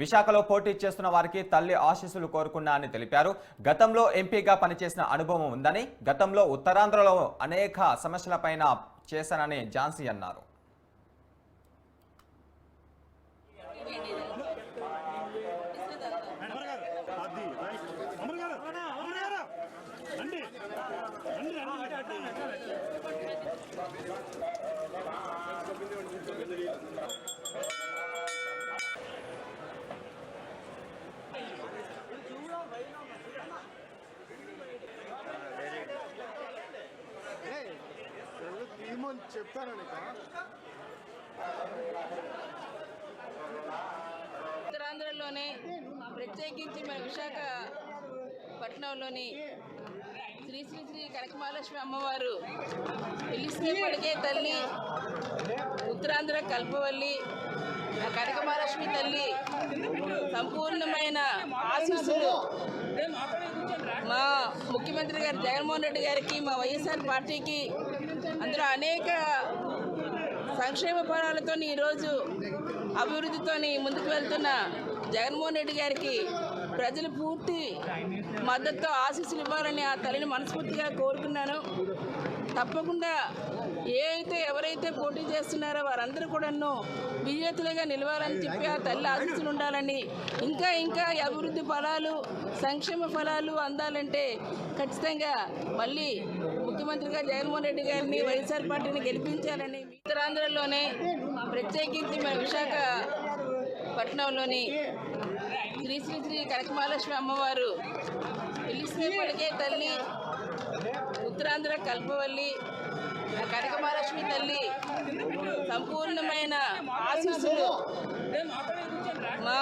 విశాఖలో పోటీ చేస్తున్న వారికి తల్లి ఆశీస్సులు కోరుకున్నా అని తెలిపారు. గతంలో ఎంపీగా పనిచేసిన అనుభవం ఉందని, గతంలో ఉత్తరాంధ్రలో అనేక సమస్యలపైన చేశానని ఝాన్సీ అన్నారు. ఉత్తరాంధ్రలోనే ప్రత్యేకించి మన విశాఖపట్నంలోని శ్రీ శ్రీ శ్రీ కనకమహాలక్ష్మి అమ్మవారు పిలిచినప్పటికే తల్లి, ఉత్తరాంధ్ర కల్పవల్లి, ఆ కనకమహాలక్ష్మి తల్లి సంపూర్ణమైన ఆశీస్సులు మా ముఖ్యమంత్రి గారు జగన్మోహన్ రెడ్డి గారికి, మా వైఎస్ఆర్ పార్టీకి, అందులో అనేక సంక్షేమ ఫలాలతో ఈరోజు అభివృద్ధితో ముందుకు వెళ్తున్న జగన్మోహన్ రెడ్డి గారికి ప్రజలు పూర్తి మద్దతుతో ఆశీస్సులు ఇవ్వాలని ఆ తల్లిని మనస్ఫూర్తిగా కోరుకున్నాను. తప్పకుండా ఎవరైతే పోటీ చేస్తున్నారో వారందరూ కూడాను విజేతలుగా నిలవాలని చెప్పి ఆ తల్లి ఆశీస్సులు ఉండాలని, ఇంకా అభివృద్ధి ఫలాలు, సంక్షేమ ఫలాలు అందాలంటే ఖచ్చితంగా మళ్ళీ ముఖ్యమంత్రిగా జగన్మోహన్ రెడ్డి గారిని, వైఎస్ఆర్ పార్టీని గెలిపించాలని, ఉత్తరాంధ్రలోనే ప్రత్యేకించి మన విశాఖపట్నంలోని శ్రీ శ్రీ శ్రీ కనకమహాలక్ష్మి అమ్మవారు పిలిచినప్పటికే తల్లి, ఉత్తరాంధ్ర కల్పవల్లి, ఆ కనకమహాలక్ష్మి తల్లి సంపూర్ణమైన ఆశీస్సులు మా